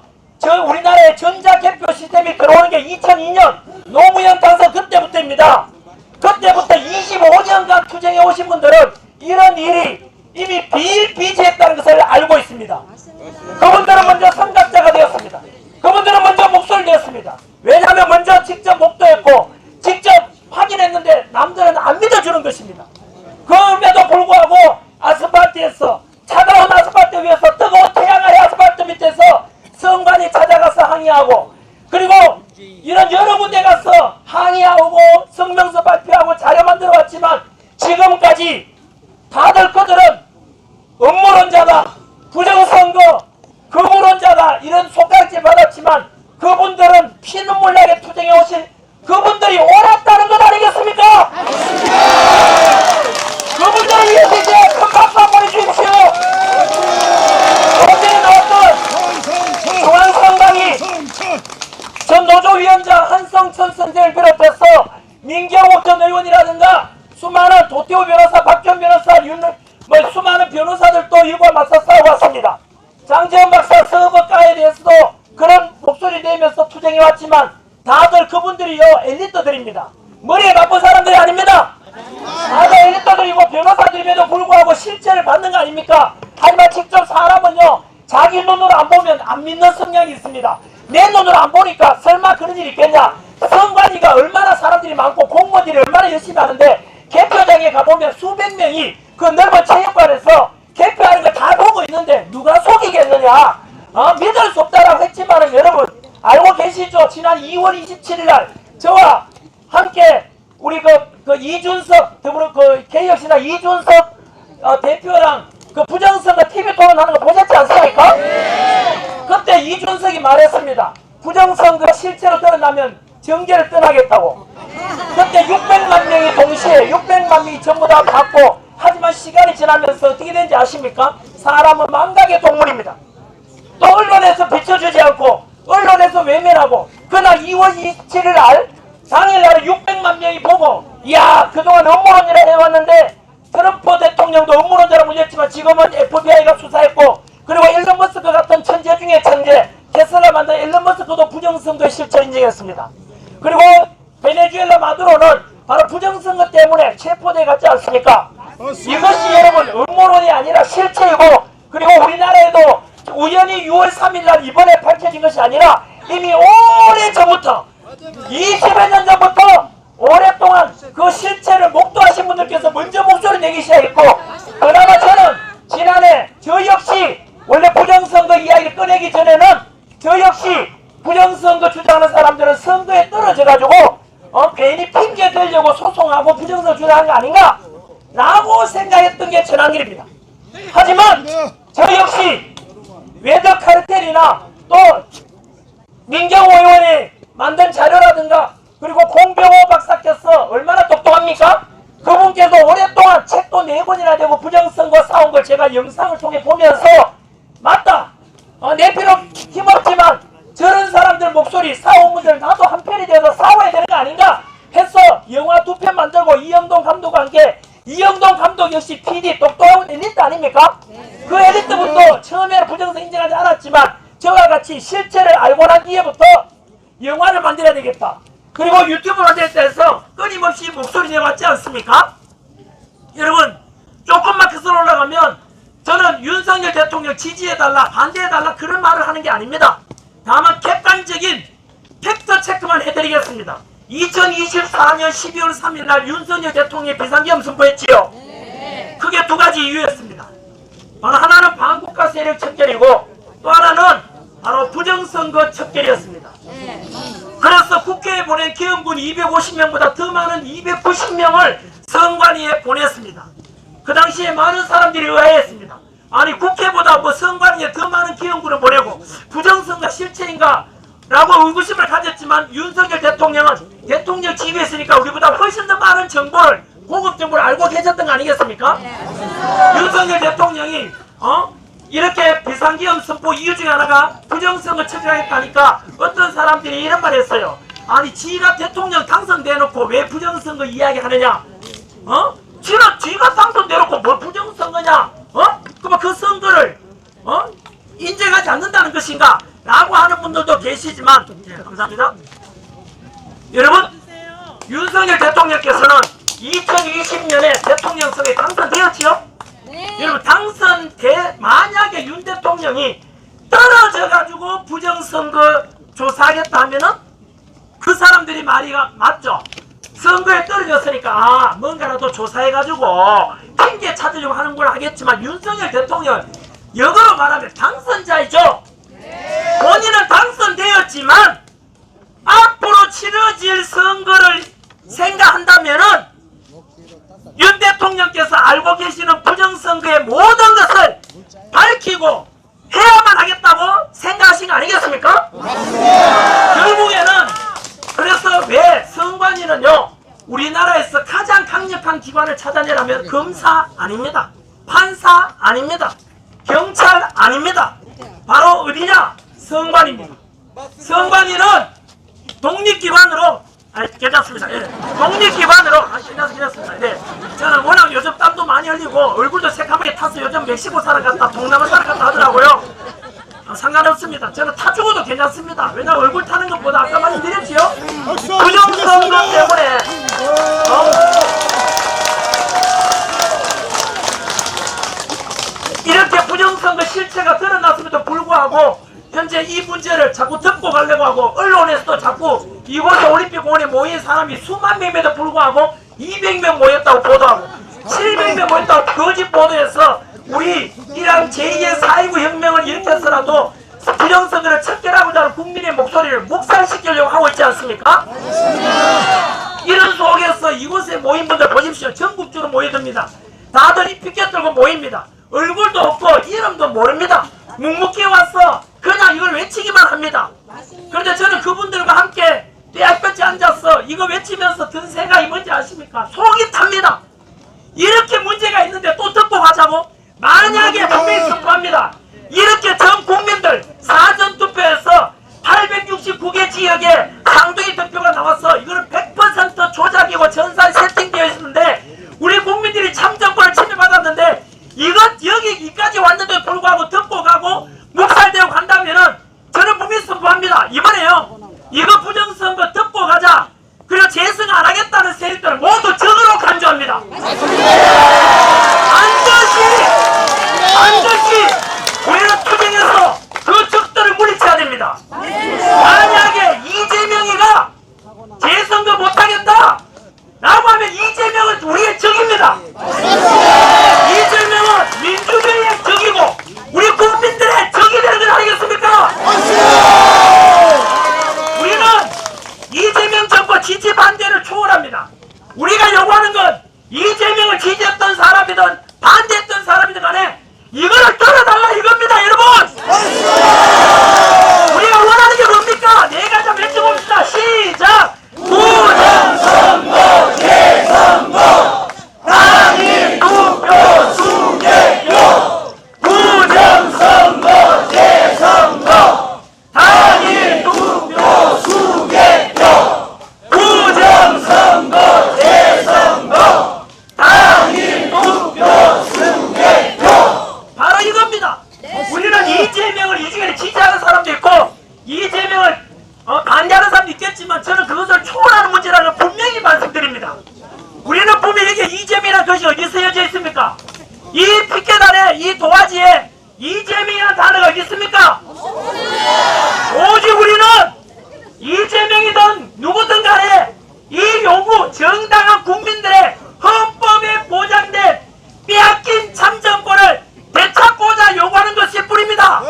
A: 우리나라의 전자개표 시스템이 들어오는 게 2002년 노무현 당선 그때부터입니다. 그때부터 25년간 투쟁해 오신 분들은 이런 일이 이미 비일비재했다는 것을 알고 있습니다. 그분들은 먼저 선각자가 되었습니다. 그분들은 먼저 목소리를 냈습니다. 왜냐하면 먼저 직접 목도했고 직접 확인했는데 남들은 안 믿어주는 것입니다. 그럼에도 불구하고 아스팔트에서, 차가운 아스팔트 위에서, 뜨거운 태양 아래 아스팔트 밑에서 선관위 찾아가서 항의하고, 그리고 이런 여러 군데 가서 항의하고 성명서 발표하고 자료 만들어 왔지만, 지금까지 다들 그들은 음모론자다, 부정선거, 거부론자다, 이런 손가락질 받았지만 그분들은 피눈물 나게 투쟁해 오신 그분들이 옳았다는 것 아니겠습니까? 그분들을 위해서 이제 큰 박수 한번 해주십시오. 어제 나왔던 중앙선관위 전 노조위원장 한성천 선생을 비롯해서 민경욱 전 의원이라든가 수많은 도태우 변호사, 박전 변호사, 수많은 변호사들도 이와 맞서 싸워왔습니다. 장재원 박사 서버가에 대해서도 그런 목소리 내면서 투쟁해왔지만 다들 그분들이요 엘리트들입니다. 머리에 나쁜 사람들이 아닙니다. 다들 엘리트들이고 변호사들임에도 불구하고 실체를 받는 거 아닙니까? 하지만 직접 사람은요 자기 눈으로 안 보면 안 믿는 성향이 있습니다. 내 눈으로 안 보니까 설마 그런 일이 있겠냐. 선관위가 얼마나 사람들이 많고 공무원들이 얼마나 열심히 하는데 개표장에 가보면 수백 명이 그 넓은 체육관에서 개표하는 거 다 보고 있는데 누가 속이겠느냐. 믿을 수 없다라고 했지만은 여러분 알고 계시죠? 지난 2월 27일 날 저와 함께 우리 그 이준석 더불어 개혁신당 이준석 대표랑 그 부정선거 TV 토론하는 거 보셨지 않습니까? 그때 이준석이 말했습니다. 부정선거 실체로 드러나면 정계를 떠나겠다고. 그때 600만 명이 동시에 600만 명이 전부 다 받고 하지만 시간이 지나면서 어떻게 되는지 아십니까? 사람은 망각의 동물입니다. 또 언론에서 비춰주지 않고 언론에서 외면하고 그날 2월 27일 날 당일날 600만 명이 보고 이야 그동안 음모론이라 해왔는데 트럼프 대통령도 음모론자라고 불렸지만 지금은 FBI가 수사했고 그리고 일론 머스크 같은 천재 중에 천재 테슬라 만든 일론 머스크도 부정선거의 실체를 인정했습니다. 그리고 베네수엘라 마두로는 바로 부정선거 때문에 체포돼 갔지 않습니까? 이것이 여러분 음모론이 아니라 실체이고 그리고 우리나라에도 우연히 6월 3일 날 이번에 밝혀진 것이 아니라 이미 오래전부터 20여 년 전부터 오랫동안 그 실체를 목도하신 분들께서 먼저 목소리 내기 시작했고 그나마 저는 지난해 저 역시 원래 부정선거 이야기를 꺼내기 전에는 저 역시 부정선거 주장하는 사람들은 선거에 떨어져가지고 괜히 핑계 대려고 소송하고 부정선거 주장하는 거 아닌가 라고 생각했던 게 전환길입니다. 하지만 저 역시 외적 카르텔이나 또 민경호 의원이 만든 자료라든가 그리고 공병호 박사께서 얼마나 똑똑합니까? 그분께서 오랫동안 책도 4권이나 되고 부정선거 싸운 걸 제가 영상을 통해 보면서 맞다! 내 필요 힘없지만 저런 사람들 목소리 싸운 분들 나도 한편이 돼서 싸워야 되는 거 아닌가 해서 영화 2편 만들고 이영동 감독과 함께 이영동 감독 역시 PD 똑똑한 엘리트 아닙니까? 그 엘리트분도 처음에는 부정선 인정하지 않았지만 저와 같이 실체를 알고 난 뒤에부터 영화를 만들어야 되겠다. 그리고 유튜브 만들 때에서 끊임없이 목소리 내왔지 않습니까? 여러분 조금만 계속 올라가면 저는 윤석열 대통령 지지해달라 반대해달라 그런 말을 하는 게 아닙니다. 다만 객관적인 팩트 체크만 해드리겠습니다. 2024년 12월 3일 날 윤석열 대통령이 비상계엄 선포했지요. 크게 2가지 이유였습니다. 바로 하나는 반국가 세력 척결이고 또 하나는 바로 부정선거 척결이었습니다. 그래서 국회에 보낸 계엄군 250명보다 더 많은 290명을 선관위에 보냈습니다. 그 당시에 많은 사람들이 의아해했습니다. 아니 국회보다 뭐 선관위에 더 많은 계엄군을 보내고 부정선거 실체인가 라고 의구심을 가졌지만 윤석열 대통령은 대통령 지휘했으니까 우리보다 훨씬 더 많은 정보를 고급 정보를 알고 계셨던 거 아니겠습니까? 윤석열 대통령이 이렇게 비상계엄 선포 이유 중에 하나가 부정선거 처리하겠다니까 어떤 사람들이 이런 말 했어요. 아니 지가 대통령 당선돼놓고 왜 부정선거 이야기 하느냐? 지가 당선돼놓고 뭘 부정선거냐? 그러면 그 선거를 인정하지 않는다는 것인가? 라고 하는 분들도 계시지만 감사합니다. 여러분 윤석열 대통령께서는 2020년에 대통령 선거에 당선되었지요? 여러분 만약에 윤 대통령이 떨어져가지고 부정선거 조사하겠다 하면은 그 사람들이 말이 맞죠? 선거에 떨어졌으니까 뭔가라도 조사해가지고 핑계 찾으려고 하는 걸 하겠지만 윤석열 대통령 역으로 말하면 당선자이죠? 본인은 당선되었지만 앞으로 치러질 선거를 생각한다면은 윤 대통령께서 알고 계시는 부정선거의 모든 것을 밝히고 해야만 하겠다고 생각하신 거 아니겠습니까? 결국에는 그래서 왜 공무기관을 찾아내라면 검사 아닙니다. 판사 아닙니다. 경찰 아닙니다. 바로 어디냐? 성관입니다. 성관위는 독립기관으로 괜찮습니다. 예. 독립기관으로 괜찮습니다. 네. 저는 워낙 요즘 땀도 많이 흘리고 얼굴도 새까맣게 타서 요즘 멕시코 살아갔다 동남아 살아갔다 하더라고요. 상관없습니다. 저는 타 죽어도 괜찮습니다. 왜냐면 얼굴 타는 것보다 아까 말씀드렸지요? 부정선거 때문에 이렇게 부정선거 실체가 드러났음에도 불구하고 현재 이 문제를 자꾸 덮고 가려고 하고 언론에서도 자꾸 이곳에 올림픽공원에 모인 사람이 수만 명임에도 불구하고 200명 모였다고 보도하고 700명 모였다고 거짓 보도해서 우리 이란 제2의 4.29 혁명을 일으켜서라도 부정선거를 척결하고자 하는 국민의 목소리를 묵살시키려고 하고 있지 않습니까? 이런 속에서 이곳에 모인 분들 보십시오. 전국적으로 모여듭니다. 다들 이 피켓 들고 모입니다. 얼굴도 없고 이름도 모릅니다. 묵묵히 와서 그냥 이걸 외치기만 합니다. 그런데 저는 그분들과 함께 떼약볕에 앉아서 이거 외치면서 든 생각이 뭔지 아십니까? 속이 탑니다. 이렇게 문제가 있는데 또 듣고 가자고? 만약에 분명히 선포합니다. 이렇게 전 국민들 사전투표에서 869개 지역에 상당히 득표가 나와서 이거는 100% 조작이고 전산 세팅되어 있었는데 우리 국민들이 참정권을 침해받았는데 이것 여기까지 왔는데도 불구하고 듣고 가고 묵살되고 간다면은 저는 분명히 선포합니다. 이번에요 이거 부정선거 듣고 가자 그리고 재승 안 하겠다는 세력들을 모두 적으로 간주합니다. 반드시 우리는 투쟁해서 그 적들을 물리쳐야 됩니다. 만약에 이재명이가 재선거 못하겠다 라고 하면 이재명은 우리의 적입니다. 이재명은 민주주의의 적이고 우리 국민들의 적이 되는 건 아니겠습니까? 우리는 이재명 정부 지지 반대를 초월합니다. 우리가 요구하는 건 이재명을 지지했던 사람이든 반대했던 사람이든 간에 이거를 떨어달라 이겁니다 여러분. 우리가 원하는 게 뭡니까? 네 가지 외쳐봅시다. 시작. 부정선거 재선거 당일 투표 수개표. 부정선거 재선거 당일 투표 수개표. 부정선거 재선거 당일 투표 수개표. 바로 이겁니다. 우리는 이재명을 이지간에 지지하는 사람도 있고 이재명을 반대하는 사람도 있겠지만 저는 그것을 초월하는 문제라는 걸 분명히 말씀드립니다. 우리는 분명히 이게 이재명이라는 것이 어디 쓰여져 있습니까? 이 피켓 안에 이 도화지에 이재명이라는 단어가 어디 있습니까? 오직 우리는 이재명이든 누구든 간에 이 요구 정당한 국민들의 헌법에 보장된 빼앗긴 참정권을 되찾고자 요구하는 것일 뿐입니다.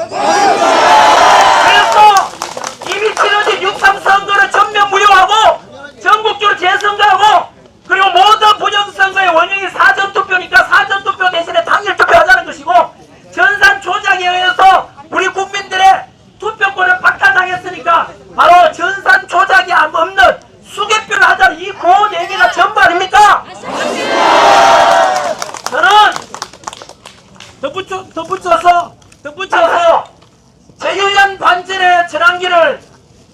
A: 그래서 이미 치러진 6.3 선거를 전면 무효하고 전국적으로 재선거하고 그리고 모든 부정선거의 원흉이 사전투표니까 사전투표 대신에 당일투표하자는 것이고 전산 조작에 의해서 우리 국민들의 투표권을 박탈당했으니까 바로 전산 조작이 없는 수개표를 하자는 이 고운 얘기가 전부 아닙니까? 저는 덧붙여서 제1년 반전의 전환기를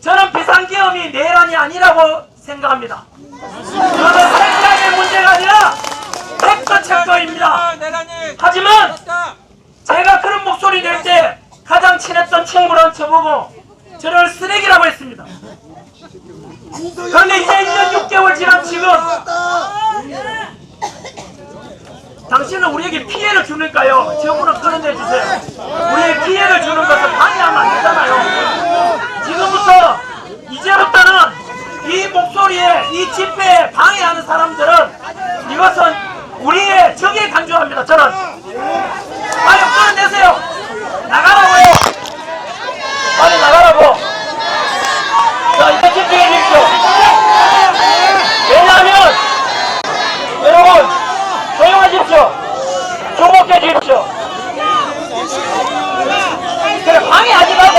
A: 저는 비상계엄이 내란이 아니라고 생각합니다. 그것은 생각의 문제가 아니라 팩트 체크입니다. 하지만 제가 그런 목소리 낼 때 가장 친했던 친구는 저보고 저를 쓰레기라고 했습니다. 그런데 이제 1년 6개월 지난 지금 당신은 우리에게 피해를 주니까요. 저분은 끊어내주세요. 우리에게 피해를 주는 것을 방해하면 안 되잖아요. 지금부터 이제부터는 이 목소리에 이 집회에 방해하는 사람들은 이것은 우리의 적에 간주합니다. 저는 빨리 끊어내세요. 나가라고요. 빨리 나가라고. 자, 이제 집중해 주십시오. 왜냐하면 여러분 조용하십시오. 주목해 주십시오. 그래 방해하지 말고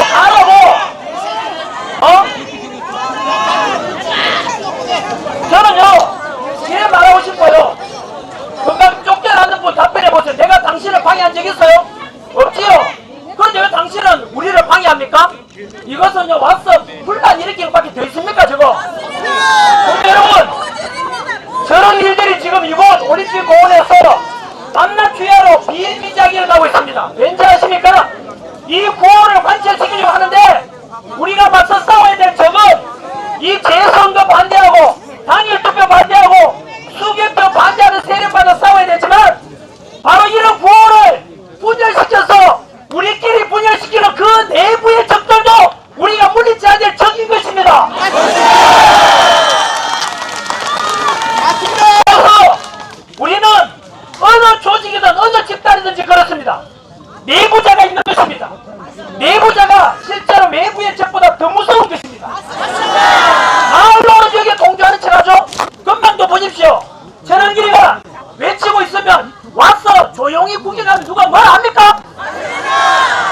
A: 이것은 와서 분란 일으키기밖에 더 있습니까 저거? 근데 여러분 저런 일들이 지금 이곳 올림픽 공원에서 밤낮 주야로 비일비재하게 일어나고 있습니다. 왠지 아십니까? 이 구호를 관철시키려고 하는데 우리가 맞서 싸워야 될 적은 이 재선거 반대하고 당일투표 반대하고 수개표 반대하는 세력과도 싸워야 되지만 바로 이런 구호를 분열시켜서 우리끼리 분열시키는 그 내부의 적들도 우리가 물리쳐야 될 적인 것입니다. 그래서 우리는 어느 조직이든 어느 집단이든지 그렇습니다. 내부자가 있는 것입니다. 내부자가 실제로 외부의 적보다 더 무서운 것입니다. 말로는 여기에 동조하는 척하죠. 금방도 보십시오. 전환길이가 외치고 있으면 와서 조용히 구경하면 누가 뭘 합니까?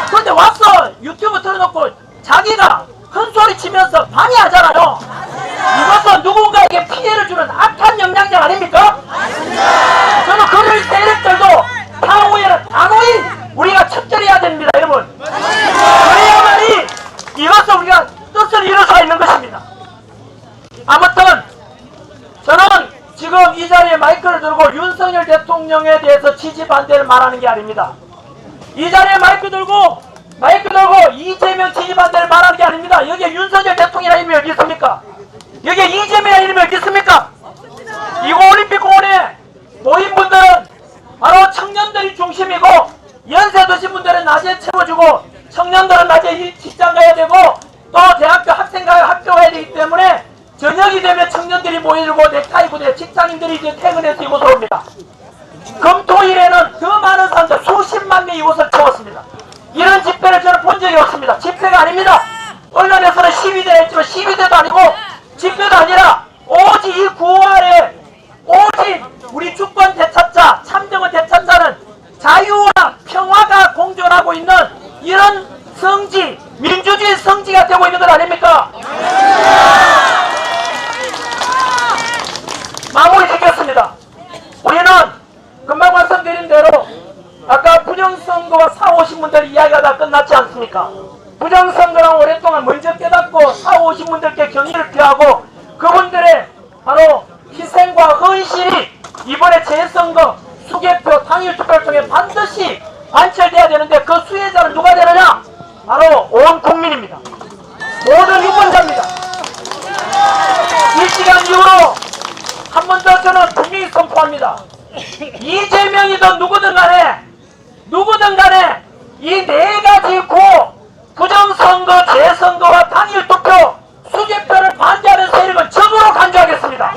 A: 그런데 와서 유튜브 틀어놓고 자기가 큰 소리 치면서 방해하잖아요. 이것은 누군가에게 피해를 주는 악한 영향력 아닙니까? 저는 그런 세력들도 향후에는 단호히 우리가 척결해야 됩니다, 여러분. 그래야만이 이것을 우리가 뜻을 이룰 수가 있는 것입니다. 아무튼 저는 지금 이 자리에 마이크를 들고 윤석열 대통령에 대해서 지지 반대를 말하는 게 아닙니다. 이 자리에 마이크 들고 이재명 지지 반대를 말하는 게 아닙니다. 여기에 윤석열 대통령이라는 이름이 어디 있습니까? 여기에 이재명이라는 이름이 어디 있습니까? 이거 올림픽 공원에 모인 분들은 바로 청년들이 중심이고 연세 드신 분들은 낮에 채워주고 청년들은 낮에 직장 가야 되고 또 대학교 학교 가야 되기 때문에 저녁이 되면 청년들이 모이고 넥타이 부대 직장인들이 이제 퇴근해서 이곳으로 옵니다. 금토일에는 더 많은 사람들 수십만 명이 이곳을 채웠습니다. 이런 집회를 저는 본 적이 없습니다. 집회가 아닙니다. 언론에서는 시위대를 했지만 시위대도 아니고 집회도 아니라 오직 이 구호아래 오직 우리 주권 되찾자 참정을 되찾자는 자유와 평화가 공존하고 있는 이런 성지 민주주의 성지가 되고 있는 것 아닙니까? 마무리 짓겠습니다. 우리는 금방 말씀드린 대로 아까 부정선거와 사오신 분들 이야기가 다 끝났지 않습니까? 부정선거랑 오랫동안 먼저 깨닫고 사오신 분들께 경의를 표하고 그분들의 바로 희생과 헌신이 이번에 재선거 수개표 당일투표를 통해 반드시 관철돼야 되는데 그 수혜자는 누가 되느냐? 바로 온 국민입니다. 모든 유권자입니다. 이 시간 이후로 한 번 더 저는 분명히 선포합니다. 이재명이든 누구든 간에 이 네 가지 구호 부정선거, 재선거와 당일투표, 수개표를 반대하는 세력은 적으로 간주하겠습니다.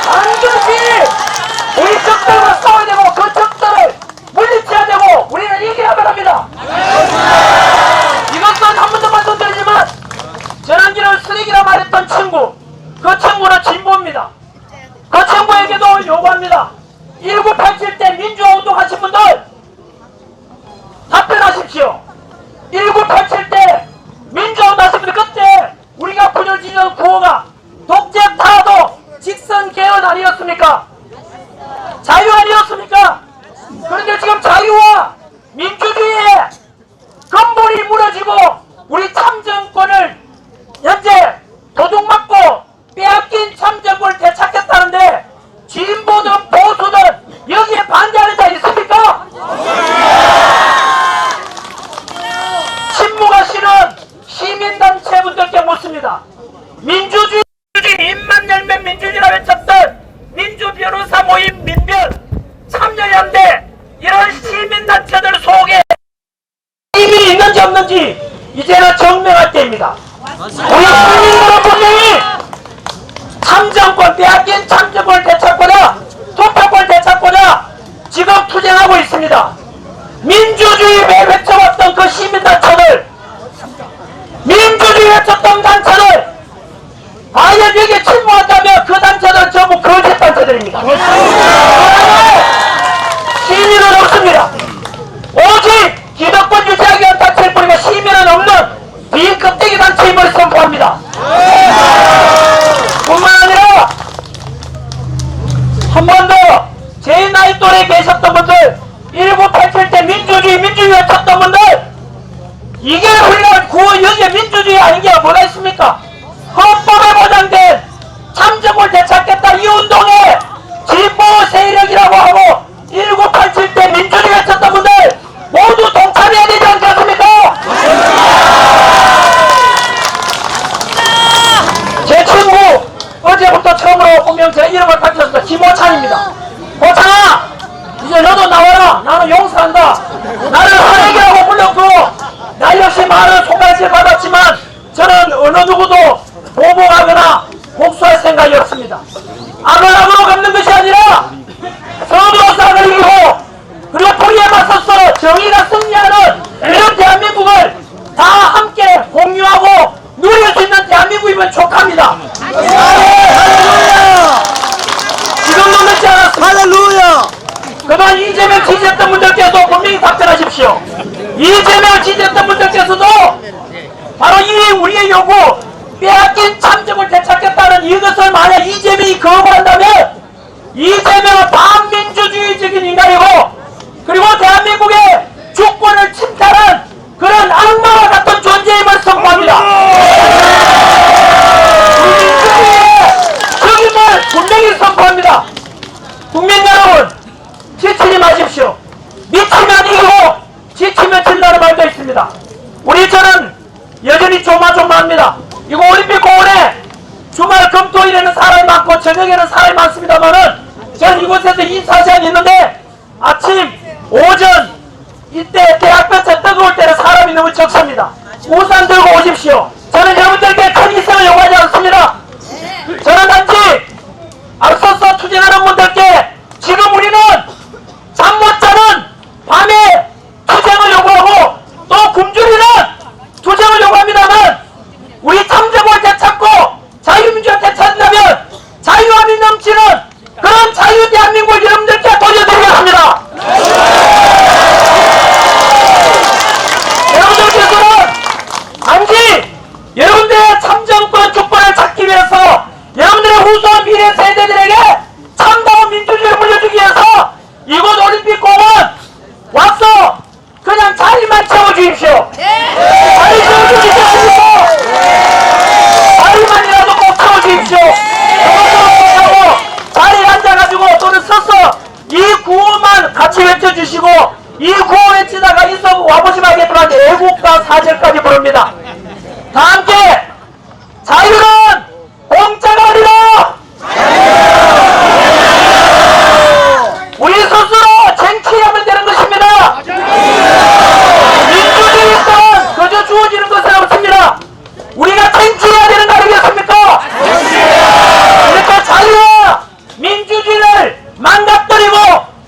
A: 반드시 우리 적들과 싸워야 되고 그 적들을 물리쳐야 되고 우리는 이겨야 합니다. 이것은 한 번 더 말씀드리지만 전환기를 쓰레기라 말했던 친구 그 친구는 진보입니다. 그 친구에게도 요구합니다. 1987 때 민주화 운동하신 분들 답변하십시오. 1987 때 민주화 운동하신 분들 그때 우리가 분열지던 구호가 독재 타도 직선 개헌 아니었습니까? 자유 아니었습니까? 그런데 지금 자유와 민주주의의 근본이 무너지고 우리 참정권을 현재 도둑맞고 빼앗긴 참정권을 되찾겠다는데 진보든 보수든 여기에 반대하는 자 있습니까? 친무가시는 시민단체분들께 묻습니다. 민주주의 입만 열면 민주주의라 외쳤던 민주변호사 모임 민변 참여연대 이런 시민단체들 속에 힘이 있는지 없는지 이제는 증명할 때입니다. 우리 시민들은 분명히 참정권 빼앗긴 참정권을 되찾고자 투표권을 되찾고자 지금 투쟁하고 있습니다. 민주주의 외쳐왔던 그 시민단체들 민주주의 외쳤던 단체들 과연 여기에 침묵한다면 그 단체들은 전부 거짓 단체들입니다. 시민은 없습니다. 오직 기득권 유지하기 위한 단체일 뿐이고 시민은 없는 비껍데기 단체임을 선포합니다. 뿐만 아니라 한 번 더 제 나이 또래에 계셨던 분들 1987 때 민주주의 외쳤던 분들 이 게 민주주의 아닌 게 뭐가 있습니까? 헌법에 보장된 참정을 되찾겠다 이 운동에 진보 세력이라고 하고 1987 때 민주주의 외쳤던 분들 모두 동참해야 되지 않겠습니까? 제 친구 어제부터 처음으로 분명 제 이름을 밝혔습니다. 김호찬입니다. 호찬아, 이제 너도 나와라. 나는 용서한다. 나를 하레기라고 불렀고 나 역시 많은 손가락질 받았지만 저는 어느 누구도 보복하거나 복수할 생각이 없습니다. 악을 악으로 갚는 것이 아니라 서로 싹을 이기고 그리고 불의에 맞서서 정의가 승리하는 이런 대한민국을 다 함께 공유하고 누릴 수 있는 대한민국이면 촉합니다. 지금도 늦지 않았습니다.
D: 할렐루야!
A: 그동안 이재명 지지했던 분들께서 분명히 답변하십시오. 이재명을 지지했던 분들께서도 바로 이 우리의 요구 빼앗긴 참정을 되찾겠다는 이것을 만약 이재명이 거부한다면 이재명은 반민주주의적인 인간이고 그리고 대한민국의 주권을 침탈한 그런 악마와 같은 존재임을 선포합니다. 우리 민주주의의 적임을 분명히 선포합니다. 국민 여러분, 지치지 마십시오. 미치면 이기고 지치면 진다는 말도 있습니다. 저는 여전히 조마조마합니다. 이거 올림픽공원에 주말 금토일에는 사람이 많고 저녁에는 사람이 많습니다만은 저는 이곳에서 인사시간이 있는데 아침, 오전 이때 대학볕에 뜨거울 때는 사람이 너무 적습니다. 우산 들고 오십시오. 저는 여러분들께 큰 희생을 요구하지 않습니다. 저는 단지 앞서서 투쟁하는 분들께 지금 우리는 잠 못 자는 밤에 투쟁을 요구하고 또 굶주리는 투쟁을 요구합니다만 우리 참정을 되찾고 자유민주를 되찾는다면 자유함이 넘치는 그런 자유 대한민국을 여러분들께 돌려드리겠습니다. 여러분들께서는 단지 여러분들의 참정권 주권을 찾기 위해서 여러분들의 후손 미래 세대들에게 참다운 민주주의를 물려주기 위해서 이곳 올림픽공원 와서 그냥 자리만 채워주십시오. 자리 채워주시겠습니까? 자리만이라도 꼭 채워주십시오. 그것도 못하고 자리에 앉아가지고 또는 서서 이 구호만 같이 외쳐주시고 이 구호 외치다가 있어 와보시면 알겠지만 애국가 사절까지 부릅니다. 다 함께 자유는 공짜가 아니라 우리 스스로 쟁취하면 되는 것입니다. 민주주의는 그저 주어지는 것은 없습니다. 우리가 쟁취해야 되는 거 아니겠습니까? 그러니까 자유와 민주주의를 망가뜨리고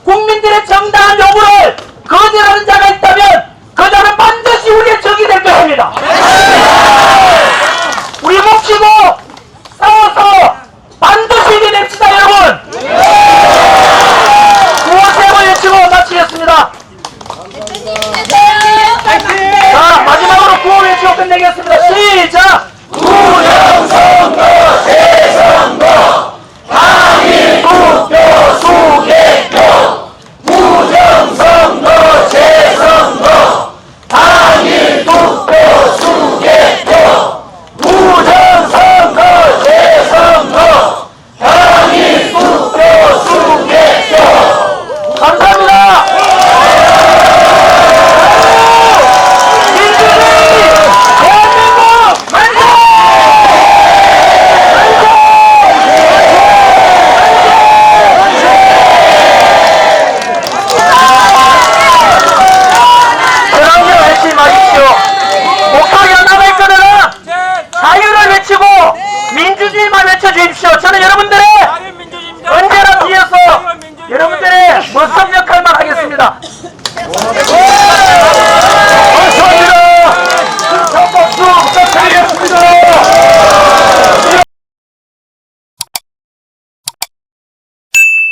A: 국민들의 정당한 요구를 거절하는 자가 있다면 그 자는 반드시 우리의 적이 될 것입니다. 우리 뭉치고 싸워서 반드시 이겨냅시다 여러분. 구호세번 외치고 마치겠습니다. 자, 마지막으로 구호 외치고 끝내겠습니다. 시작! 구정선거 재선거 당일 투표 수개표 구정선거 재선거 당일 투표 수개표 구정선거 재선거 당일 투표 수개표 감사합니다. 민주주의 대한민국 만세! 저랑요 외치지 마십시오. 목소리가 남을 거는 자유를 외치고 민주주의만 외쳐주십시오. 저는 여러분들의 언제나 뒤에서 여러분들의 모습 역할만 하겠습니다. 감사합니다. 박수 부탁드리겠습니다.